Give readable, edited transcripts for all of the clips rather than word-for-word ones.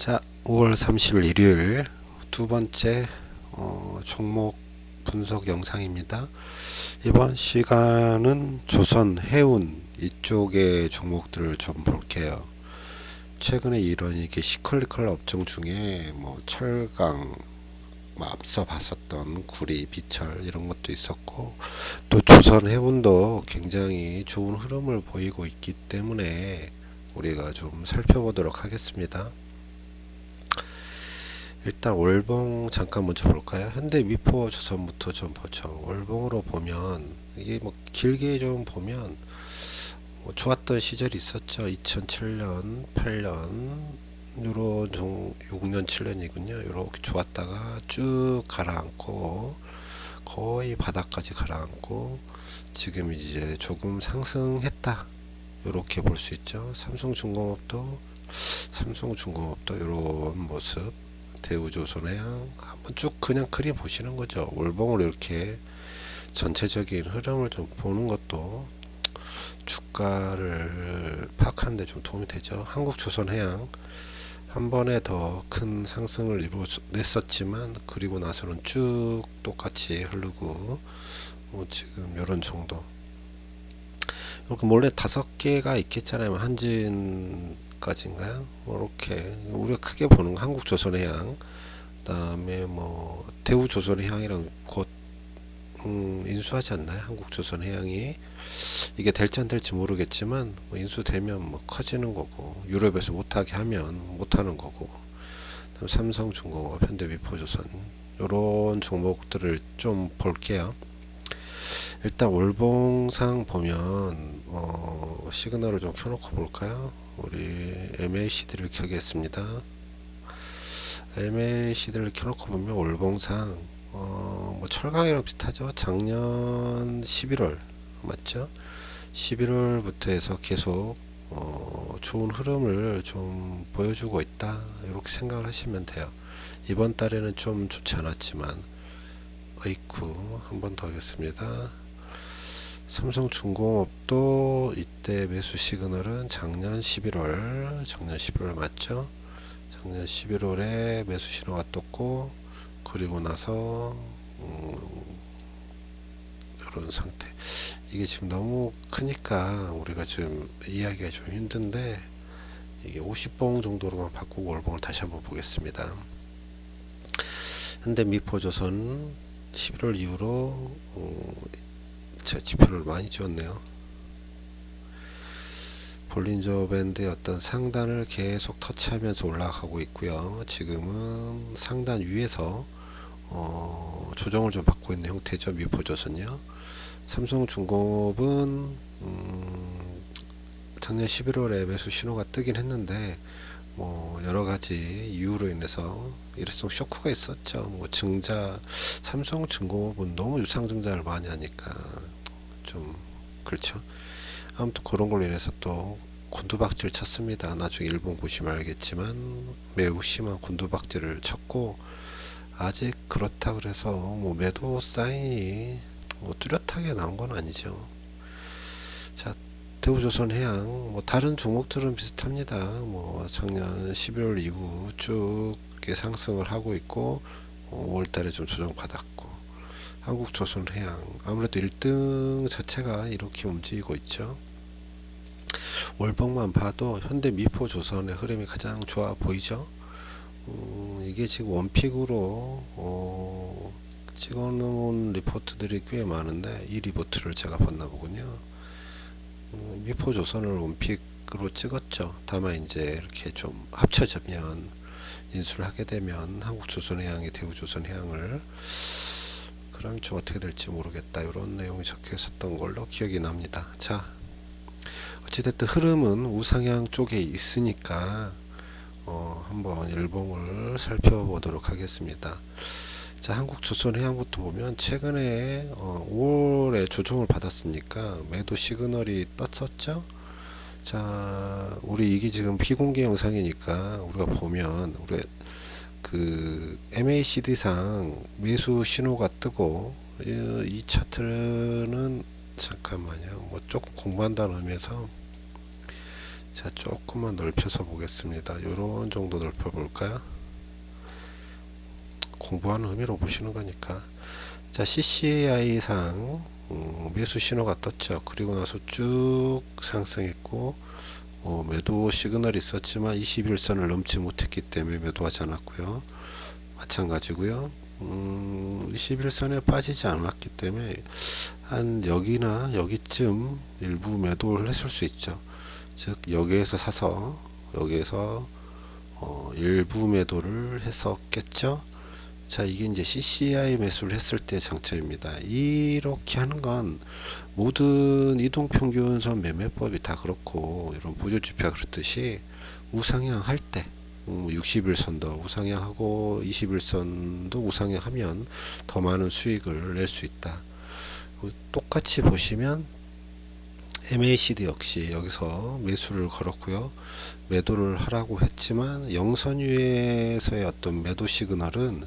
자, 5월 30일 일요일 두 번째 종목 분석 영상입니다. 이번 시간은 조선 해운 이쪽의 종목들을 좀 볼게요. 최근에 이런 이게 시클리컬 업종 중에 뭐 철강, 뭐 앞서 봤었던 구리, 비철 이런 것도 있었고, 또 조선 해운도 굉장히 좋은 흐름을 보이고 있기 때문에 우리가 좀 살펴보도록 하겠습니다. 일단 월봉 잠깐 먼저 볼까요? 현대 미포 조선부터 좀 보죠. 월봉으로 보면 이게 뭐 길게 좀 보면 뭐 좋았던 시절이 있었죠. 2007년, 8년 요런 6년, 7년이군요. 이렇게 좋았다가 쭉 가라앉고 거의 바닥까지 가라앉고 지금 이제 조금 상승했다. 이렇게 볼 수 있죠. 삼성중공업도 이런 모습. 대우조선해양 한번 쭉 그냥 그림 보시는 거죠. 월봉으로 이렇게 전체적인 흐름을 좀 보는 것도 주가를 파악하는 데 좀 도움이 되죠. 한국조선해양 한 번에 더 큰 상승을 이루어냈었지만 그리고 나서는 쭉 똑같이 흐르고 뭐 지금 이런 정도. 이렇게 몰래 5개가 있겠잖아요. 한진까지인가요? 이렇게 우리가 크게 보는 거 한국조선해양, 그다음에 뭐 대우조선해양이랑 곧 인수하지 않나요? 한국조선해양이 이게 될지 안 될지 모르겠지만 뭐 인수되면 뭐 커지는 거고 유럽에서 못하게 하면 못하는 거고. 그다음 삼성중공업, 현대미포조선 이런 종목들을 좀 볼게요. 일단 월봉상 보면 시그널을 좀 켜놓고 볼까요? 우리 MACD를 켜겠습니다. MACD를 켜놓고 보면 월봉상 뭐 철강이랑 비슷하죠. 작년 11월 맞죠? 11월부터 해서 계속 좋은 흐름을 좀 보여주고 있다. 이렇게 생각을 하시면 돼요. 이번 달에는 좀 좋지 않았지만 어이쿠 한 번 더 하겠습니다. 삼성중공업도 이때 매수 시그널은 작년 11월 맞죠? 작년 11월에 매수 신호가 떴고 그리고 나서 이런 상태. 이게 지금 너무 크니까 우리가 지금 이해하기가 좀 힘든데 이게 50봉 정도로만 바꾸고 월봉을 다시 한번 보겠습니다. 현대미포조선 11월 이후로 제 지표를 많이 지웠네요. 볼린저 밴드의 어떤 상단을 계속 터치하면서 올라가고 있고요. 지금은 상단 위에서 조정을 좀 받고 있는 형태죠. 미포조선요. 삼성중공업은 작년 11월에 매수 신호가 뜨긴 했는데 뭐 여러 가지 이유로 인해서 일회성 쇼크가 있었죠. 뭐 증자 삼성중공업은 너무 유상증자를 많이 하니까 좀 그렇죠. 아무튼 그런 걸로 인해서 또 곤두박질 쳤습니다. 나중에 일본 보시면 알겠지만 매우 심한 곤두박질을 쳤고 아직 그렇다 그래서 뭐 매도 사인이 뭐 뚜렷하게 나온 건 아니죠. 자, 대우조선해양 뭐 다른 종목들은 비슷합니다. 뭐 작년 11월 이후 쭉 상승을 하고 있고 5월달에 좀 조정받았고 한국조선해양 아무래도 1등 자체가 이렇게 움직이고 있죠. 월봉만 봐도 현대미포조선의 흐름이 가장 좋아 보이죠. 이게 지금 원픽으로 찍어놓은 리포트들이 꽤 많은데 이 리포트를 제가 봤나 보군요. 미포조선을 원픽으로 찍었죠. 다만 이제 이렇게 좀 합쳐지면 인수를 하게 되면 한국조선해양이 대우조선해양을 그럼 좀 어떻게 될지 모르겠다 이런 내용이 적혀 있었던 걸로 기억이 납니다. 자, 어찌됐든 흐름은 우상향 쪽에 있으니까 한번 일봉을 살펴보도록 하겠습니다. 자, 한국조선해양부터 보면 최근에 5월에 조정을 받았으니까 매도 시그널이 떴었죠. 자, 우리 이게 지금 비공개 영상이니까 우리가 보면 우리 그 MACD상 매수 신호가 뜨고 이 차트는 잠깐만요. 뭐 조금 공부한다는 의미에서 자, 조금만 넓혀서 보겠습니다. 요런 정도 넓혀 볼까요? 공부하는 의미로 보시는 거니까. 자, CCI상 매수 신호가 떴죠. 그리고 나서 쭉 상승했고, 매도 시그널이 있었지만 21선을 넘지 못했기 때문에 매도하지 않았고요. 마찬가지고요. 21선에 빠지지 않았기 때문에 한 여기나 여기쯤 일부 매도를 했을 수 있죠. 즉 여기에서 사서 여기에서 일부 매도를 했었겠죠. 자, 이게 이제 CCI 매수를 했을 때 장점입니다. 이렇게 하는 건 모든 이동평균선 매매법이 다 그렇고, 이런 보조지표가 그렇듯이 우상향 할 때 60일선도 우상향하고 21선도 우상향하면 더 많은 수익을 낼 수 있다. 똑같이 보시면 MACD 역시 여기서 매수를 걸었고요. 매도를 하라고 했지만 영선 위에서의 어떤 매도 시그널은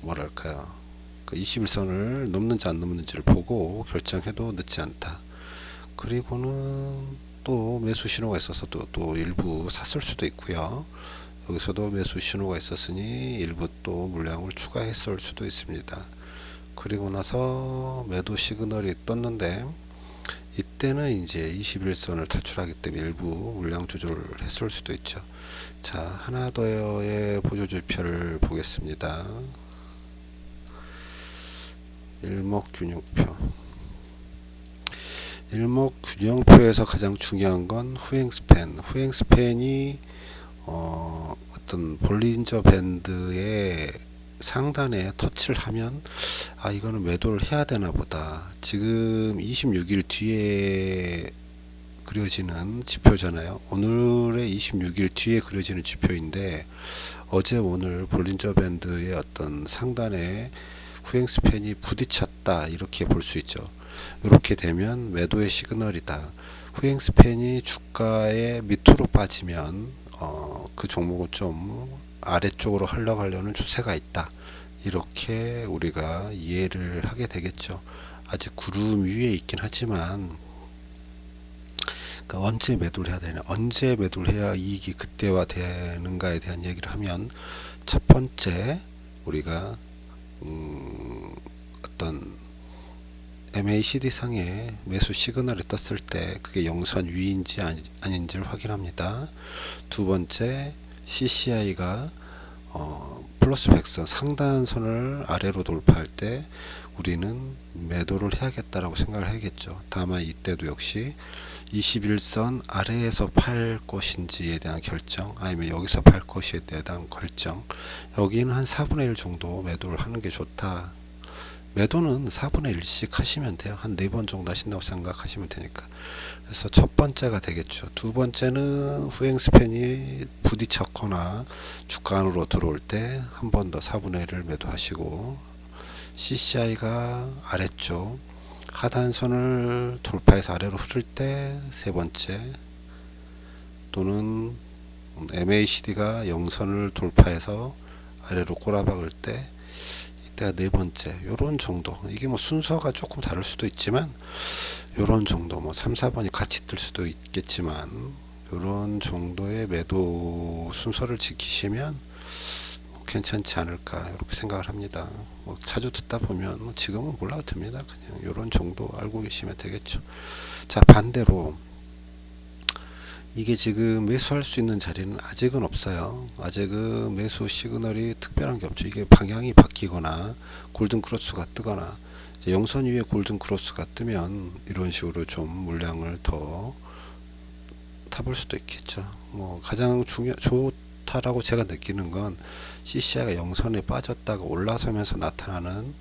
뭐랄까요, 그 21선을 넘는지 안 넘는지를 보고 결정해도 늦지 않다. 그리고는 또 매수 신호가 있어서 또 일부 샀을 수도 있고요. 여기서도 매수 신호가 있었으니 일부 또 물량을 추가했을 수도 있습니다. 그리고 나서 매도 시그널이 떴는데, 이때는 이제 21선을 탈출하기 때문에 일부 물량 조절을 했을 수도 있죠. 자, 하나 더의 보조지표를 보겠습니다. 일목균형표. 일목균형표에서 가장 중요한 건 후행스팬. 후행스팬이 어떤 볼린저 밴드의 상단에 터치를 하면, 아, 이거는 매도를 해야 되나 보다. 지금 26일 뒤에 그려지는 지표잖아요. 오늘의 26일 뒤에 그려지는 지표인데, 어제 오늘 볼린저 밴드의 어떤 상단에 후행스팬이 부딪혔다, 이렇게 볼 수 있죠. 이렇게 되면 매도의 시그널이다. 후행스팬이 주가의 밑으로 빠지면 그 종목은 좀 아래쪽으로 흘러가려는 추세가 있다, 이렇게 우리가 이해를 하게 되겠죠. 아직 구름 위에 있긴 하지만, 그러니까 언제 매도를 해야 되냐, 언제 매도를 해야 이익이 극대화 되는가에 대한 얘기를 하면, 첫 번째 우리가 어떤 MACD 상에 매수 시그널이 떴을 때 그게 영선 위인지 아닌지를 확인합니다. 두 번째, CCI가 플러스 100선 상단선을 아래로 돌파할 때 우리는 매도를 해야겠다라고 생각을 해야겠죠. 다만 이때도 역시 21선 아래에서 팔 것인지에 대한 결정, 아니면 여기서 팔 것에 대한 결정, 여기는 한 4분의 1 정도 매도를 하는 게 좋다. 매도는 4분의 1씩 하시면 돼요. 한 4번 정도 하신다고 생각하시면 되니까. 그래서 첫 번째가 되겠죠. 두 번째는 후행스팬이 부딪혔거나 주가 안으로 들어올 때 한 번 더 4분의 1을 매도하시고, CCI가 아래쪽 하단선을 돌파해서 아래로 흐를 때 세 번째, 또는 MACD가 영선을 돌파해서 아래로 꼬라박을 때 이때가 네 번째, 요런 정도. 이게 뭐 순서가 조금 다를 수도 있지만 요런 정도, 뭐 3, 4번이 같이 뜰 수도 있겠지만 요런 정도의 매도 순서를 지키시면 괜찮지 않을까, 이렇게 생각을 합니다. 뭐 자주 듣다 보면 지금은 몰라도 됩니다. 그냥 요런 정도 알고 계시면 되겠죠. 자, 반대로 이게 지금 매수할 수 있는 자리는 아직은 없어요. 아직은 매수 시그널이 특별한 게 없죠. 이게 방향이 바뀌거나 골든 크로스가 뜨거나, 이제 영선 위에 골든 크로스가 뜨면 이런 식으로 좀 물량을 더 타볼 수도 있겠죠. 뭐 가장 좋다라고 제가 느끼는 건 CCI가 영선에 빠졌다가 올라서면서 나타나는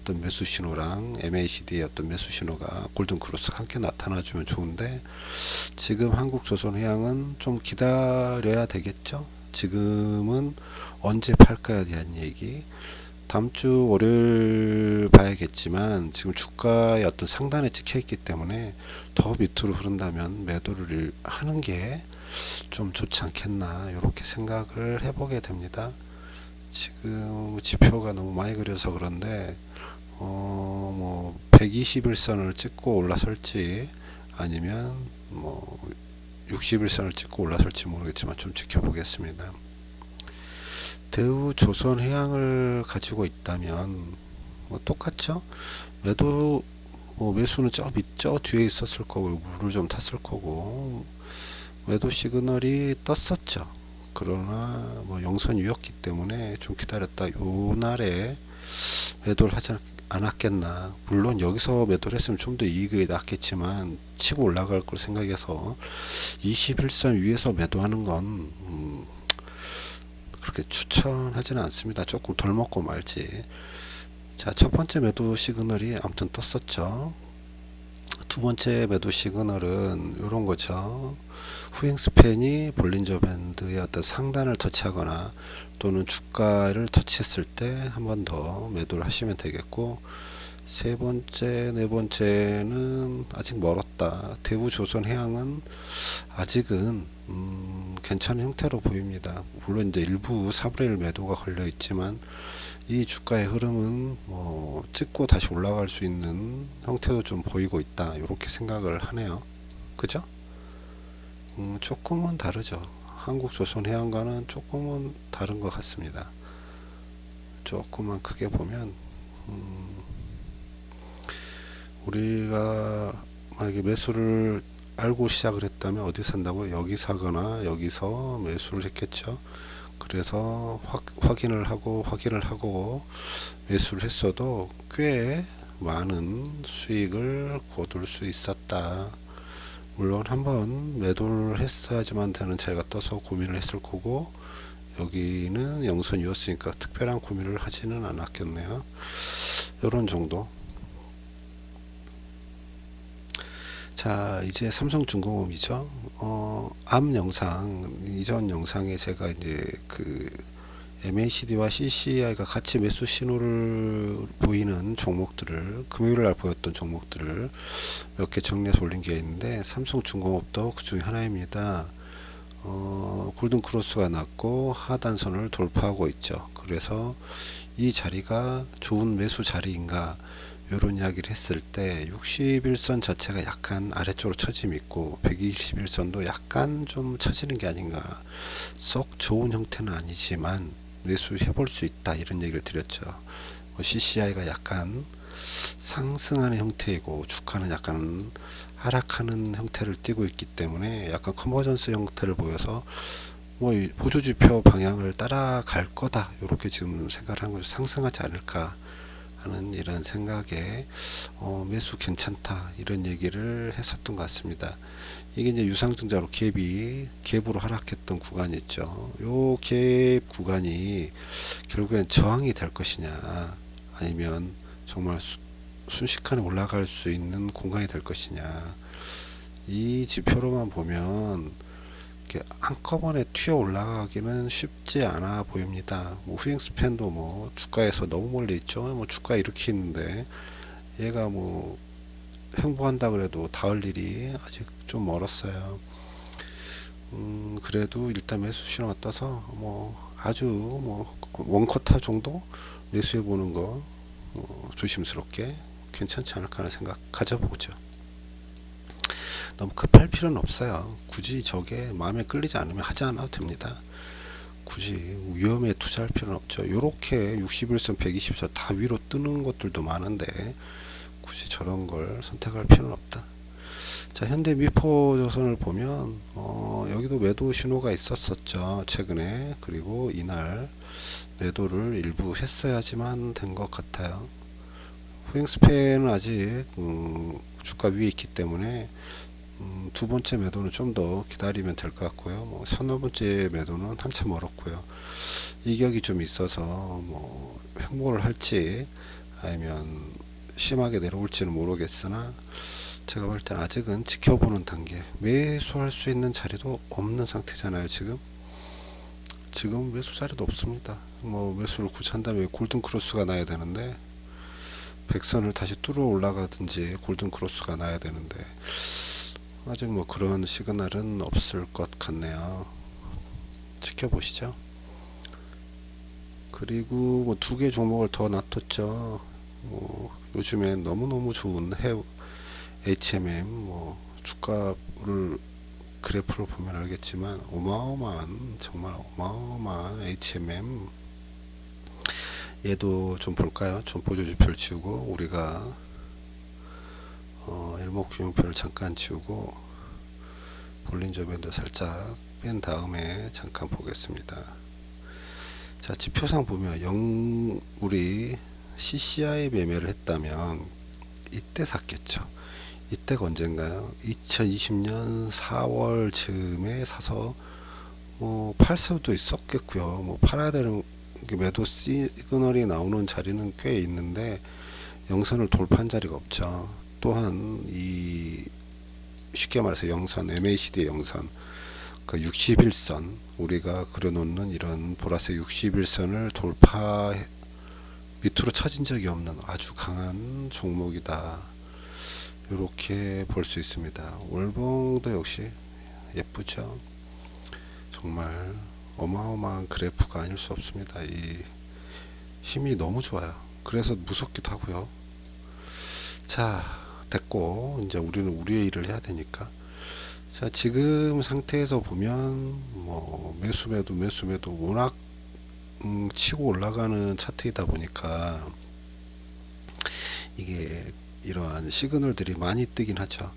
어떤 매수 신호랑 MACD의 어떤 매수 신호가 골든 크로스가 함께 나타나주면 좋은데, 지금 한국조선해양은 좀 기다려야 되겠죠. 지금은 언제 팔까에 대한 얘기, 다음 주 월요일 봐야겠지만, 지금 주가의 어떤 상단에 찍혀 있기 때문에 더 밑으로 흐른다면 매도를 하는 게 좀 좋지 않겠나, 이렇게 생각을 해보게 됩니다. 지금 지표가 너무 많이 그려서 그런데 뭐 121선을 찍고 올라설지, 아니면 뭐 60일선을 찍고 올라설지 모르겠지만 좀 지켜보겠습니다. 대우조선해양을 가지고 있다면 뭐 똑같죠. 매도 매수는 저 뒤에 있었을 거고 물을 좀 탔을 거고 매도 시그널이 떴었죠. 그러나 뭐 영선이었기 때문에 좀 기다렸다 요 날에 매도를 하지 않았겠나. 물론 여기서 매도를 했으면 좀 더 이익이 났겠지만 치고 올라갈 걸 생각해서 21선 위에서 매도하는 건 그렇게 추천하지는 않습니다. 조금 덜 먹고 말지. 자, 첫 번째 매도 시그널이 아무튼 떴었죠. 두 번째 매도 시그널은 이런 거죠. 후행 스팬이 볼린저 밴드의 어떤 상단을 터치하거나 또는 주가를 터치했을 때 한 번 더 매도를 하시면 되겠고, 세 번째, 네 번째는 아직 멀었다. 대우조선해양은 아직은 괜찮은 형태로 보입니다. 물론 이제 일부 4분의 1 매도가 걸려 있지만 이 주가의 흐름은 뭐 찍고 다시 올라갈 수 있는 형태도 좀 보이고 있다. 이렇게 생각을 하네요. 그죠? 조금은 다르죠. 한국조선해양과는 조금은 다른 것 같습니다. 조금만 크게 보면 우리가 만약에 매수를 알고 시작을 했다면 어디 산다고? 여기 사거나 여기서 매수를 했겠죠. 그래서 확인을 하고 매수를 했어도 꽤 많은 수익을 거둘 수 있었다. 물론 한번 매도를 했어야지만 되는 자리가 떠서 고민을 했을 거고, 여기는 영선이었으니까 특별한 고민을 하지는 않았겠네요. 이런 정도. 자, 이제 삼성중공업이죠. 앞 영상, 이전 영상에 제가 이제 그 MACD와 CCI가 같이 매수 신호를 보이는 종목들을, 금요일 날 보였던 종목들을 몇 개 정리해서 올린 게 있는데, 삼성중공업도 그 중에 하나입니다. 골든 크로스가 났고 하단선을 돌파하고 있죠. 그래서 이 자리가 좋은 매수 자리인가, 이런 이야기를 했을 때 61선 자체가 약간 아래쪽으로 처짐이 있고 121선도 약간 좀 처지는 게 아닌가. 썩 좋은 형태는 아니지만 매수해 볼 수 있다, 이런 얘기를 드렸죠. CCI가 약간 상승하는 형태이고 주가는 약간 하락하는 형태를 띠고 있기 때문에 약간 컨버전스 형태를 보여서 뭐 보조지표 방향을 따라갈 거다, 이렇게 지금 생각을 하는 거죠. 상승하지 않을까 하는 이런 생각에 매수 괜찮다, 이런 얘기를 했었던 것 같습니다. 이게 이제 유상증자로 갭으로 하락했던 구간이 있죠. 요 갭 구간이 결국엔 저항이 될 것이냐, 아니면 정말 순식간에 올라갈 수 있는 공간이 될 것이냐. 이 지표로만 보면 한꺼번에 튀어 올라가기는 쉽지 않아 보입니다. 뭐 후행 스팬도 뭐 주가에서 너무 멀리 있죠. 뭐 주가 이렇게 있는데 얘가 뭐 횡보한다 그래도 닿을 일이 아직 좀 멀었어요. 그래도 일단 매수 신호가 떠서 뭐 아주 뭐 원쿼터 정도 매수해 보는 거 조심스럽게 괜찮지 않을까 하는 생각 가져보죠. 너무 급할 필요는 없어요. 굳이 저게 마음에 끌리지 않으면 하지 않아도 됩니다. 굳이 위험에 투자할 필요는 없죠. 요렇게 61선 120선 다 위로 뜨는 것들도 많은데 굳이 저런 걸 선택할 필요는 없다. 자, 현대미포조선을 보면 여기도 매도 신호가 있었었죠, 최근에. 그리고 이날 매도를 일부 했어야지만 된 것 같아요. 후행스팬은 아직 주가 위에 있기 때문에 두 번째 매도는 좀 더 기다리면 될 것 같고요. 뭐 서너 번째 매도는 한참 멀었고요. 이격이 좀 있어서 뭐 횡보를 할지 아니면 심하게 내려올지는 모르겠으나 제가 볼 때는 아직은 지켜보는 단계. 매수할 수 있는 자리도 없는 상태잖아요. 지금 매수 자리도 없습니다. 뭐 매수를 굳이 한다면 골든 크로스가 나야 되는데, 백선을 다시 뚫어 올라가든지 골든 크로스가 나야 되는데 아직 뭐 그런 시그널은 없을 것 같네요. 지켜보시죠. 그리고 뭐 두 개 종목을 더 놔뒀죠. 뭐 요즘에 너무너무 좋은 HMM 뭐 주가를 그래프를 보면 알겠지만 어마어마한, 정말 어마어마한 HMM. 얘도 좀 볼까요? 좀 보조지표를 지우고 우리가 일목균형표를 잠깐 지우고 볼린저 밴드 살짝 뺀 다음에 잠깐 보겠습니다. 자, 지표상 보면 우리 CCI 매매를 했다면 이때 샀겠죠. 이때가 언젠가요? 2020년 4월 즈음에 사서 뭐 팔 수도 있었겠고요. 뭐 팔아야 되는 매도 시그널이 나오는 자리는 꽤 있는데 영선을 돌파한 자리가 없죠. 또한 이 쉽게 말해서 영선, MACD의 영선, 그 61선, 우리가 그려놓는 이런 보라색 61선을 돌파 밑으로 쳐진 적이 없는 아주 강한 종목이다. 이렇게 볼 수 있습니다. 월봉도 역시 예쁘죠. 정말 어마어마한 그래프가 아닐 수 없습니다. 이 힘이 너무 좋아요. 그래서 무섭기도 하고요. 자, 됐고 이제 우리는 우리의 일을 해야 되니까. 자, 지금 상태에서 보면 뭐 매수 매도 워낙 치고 올라가는 차트이다 보니까 이게 이러한 시그널들이 많이 뜨긴 하죠.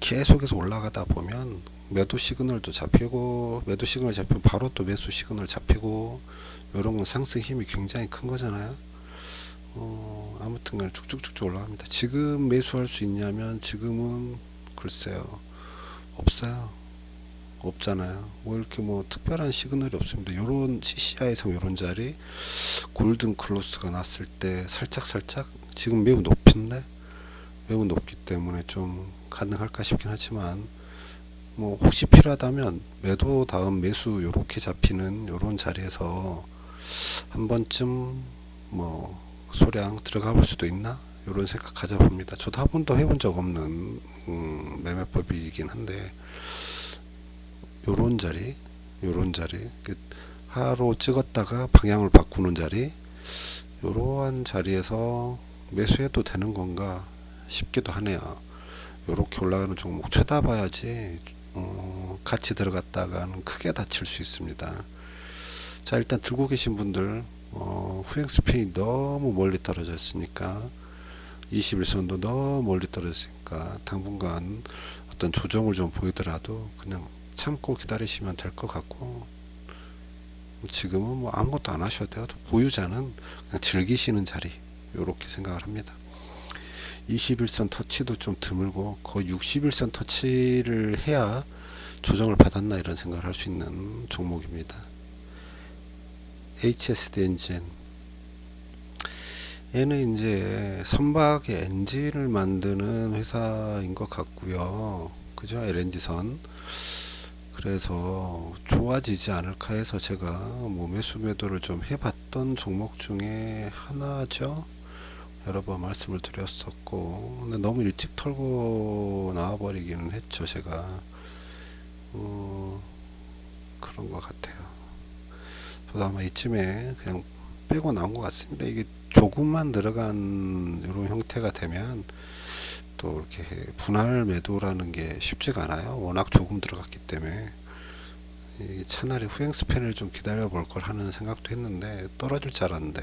계속해서 올라가다 보면 매도 시그널도 잡히고, 매도 시그널 잡히면 바로 또 매수 시그널 잡히고, 이런 건 상승 힘이 굉장히 큰 거잖아요. 아무튼간 쭉쭉쭉쭉 올라갑니다. 지금 매수할 수 있냐면 지금은 글쎄요, 없어요. 없잖아요. 뭐 이렇게 뭐 특별한 시그널이 없습니다. 요런 CCI상 요런 자리 골든 클로스가 났을 때 살짝 지금 매우 높은데, 매우 높기 때문에 좀 가능할까 싶긴 하지만 뭐 혹시 필요하다면 매도 다음 매수 요렇게 잡히는 요런 자리에서 한 번쯤 뭐 소량 들어가 볼 수도 있나, 요런 생각 가져봅니다. 저도 한 번도 해본 적 없는 매매법이긴 한데, 요런 자리 하루 찍었다가 방향을 바꾸는 자리, 요러한 자리에서 매수해도 되는 건가 싶기도 하네요. 요렇게 올라가는 종목 쳐다봐야지 같이 들어갔다가는 크게 다칠 수 있습니다. 자, 일단 들고 계신 분들 후행 스핀이 너무 멀리 떨어져 있으니까, 21선도 너무 멀리 떨어졌으니까 당분간 어떤 조정을 좀 보이더라도 그냥 참고 기다리시면 될 것 같고, 지금은 뭐 아무것도 안 하셔도 돼요. 보유자는 그냥 즐기시는 자리, 요렇게 생각을 합니다. 21선 터치도 좀 드물고 거의 61선 터치를 해야 조정을 받았나 이런 생각을 할 수 있는 종목입니다. HSD 엔진, 얘는 이제 선박의 엔진을 만드는 회사인 것 같고요. 그죠? LNG선. 그래서 좋아지지 않을까 해서 제가 뭐 매수 매도를 좀 해봤던 종목 중에 하나죠. 여러 번 말씀을 드렸었고, 근데 너무 일찍 털고 나와버리기는 했죠. 제가 그런 것 같아요. 저도 아마 이쯤에 그냥 빼고 나온 것 같습니다. 이게 조금만 들어간 이런 형태가 되면 또 이렇게 분할 매도라는 게 쉽지가 않아요. 워낙 조금 들어갔기 때문에. 차라리 후행 스팬을 좀 기다려 볼 걸 하는 생각도 했는데, 떨어질 줄 알았는데,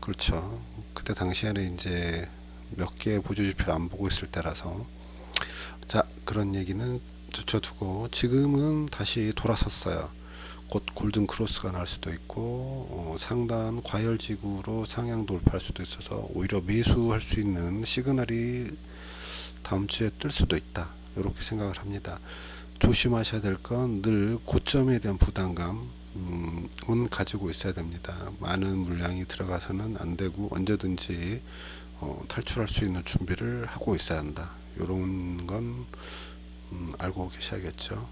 그렇죠. 그때 당시에는 이제 몇 개의 보조지표를 안 보고 있을 때라서. 자, 그런 얘기는 젖혀두고 지금은 다시 돌아섰어요. 곧 골든 크로스가 날 수도 있고 상단 과열지구로 상향 돌파할 수도 있어서 오히려 매수할 수 있는 시그널이 다음 주에 뜰 수도 있다, 이렇게 생각을 합니다. 조심하셔야 될 건 늘 고점에 대한 부담감은 가지고 있어야 됩니다. 많은 물량이 들어가서는 안 되고 언제든지 탈출할 수 있는 준비를 하고 있어야 한다, 이런 건 알고 계셔야겠죠.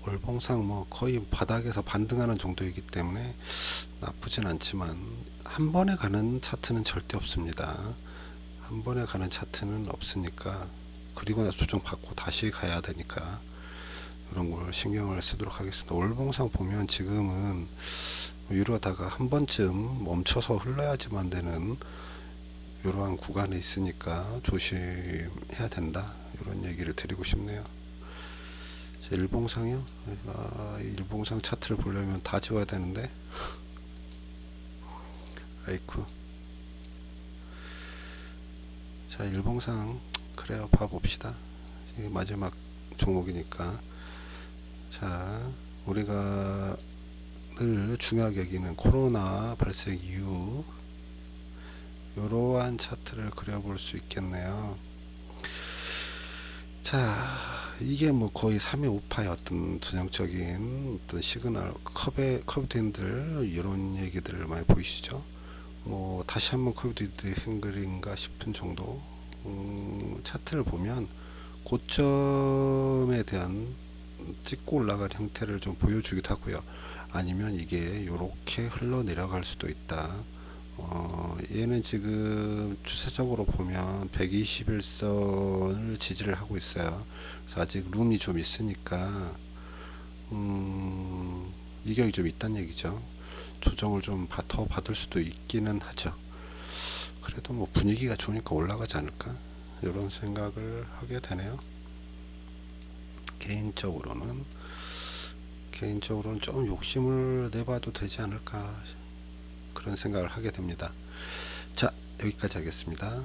월봉상 뭐 거의 바닥에서 반등하는 정도이기 때문에 나쁘진 않지만 한 번에 가는 차트는 절대 없습니다. 한 번에 가는 차트는 없으니까, 그리고 나서 조정 받고 다시 가야 되니까 이런 걸 신경을 쓰도록 하겠습니다. 월봉상 보면 지금은 이러다가 한 번쯤 멈춰서 흘러야지만 되는 이러한 구간에 있으니까 조심해야 된다. 이런 얘기를 드리고 싶네요. 자, 일봉상이요? 일봉상 차트를 보려면 다 지워야 되는데. 아이쿠. 자, 일봉상 그래요. 봐봅시다. 이게 마지막 종목이니까. 자, 우리가 늘 중요하게 여기는 코로나 발생 이후 이러한 차트를 그려볼 수 있겠네요. 자, 이게 뭐 거의 3의 우파의 어떤 전형적인 어떤 시그널 커브드 핸들 이런 얘기들을 많이 보이시죠? 뭐 다시 한번 커브드 핸들인가 싶은 정도. 차트를 보면 고점에 대한 찍고 올라갈 형태를 좀 보여주기도 하고요. 아니면 이게 이렇게 흘러 내려갈 수도 있다. 얘는 지금 추세적으로 보면 121선을 지지를 하고 있어요. 그래서 아직 룸이 좀 있으니까 이격이 좀 있다는 얘기죠. 조정을 좀 더 받을 수도 있기는 하죠. 그래도 뭐 분위기가 좋으니까 올라가지 않을까 이런 생각을 하게 되네요. 개인적으로는 좀 욕심을 내봐도 되지 않을까 그런 생각을 하게 됩니다. 자, 여기까지 하겠습니다.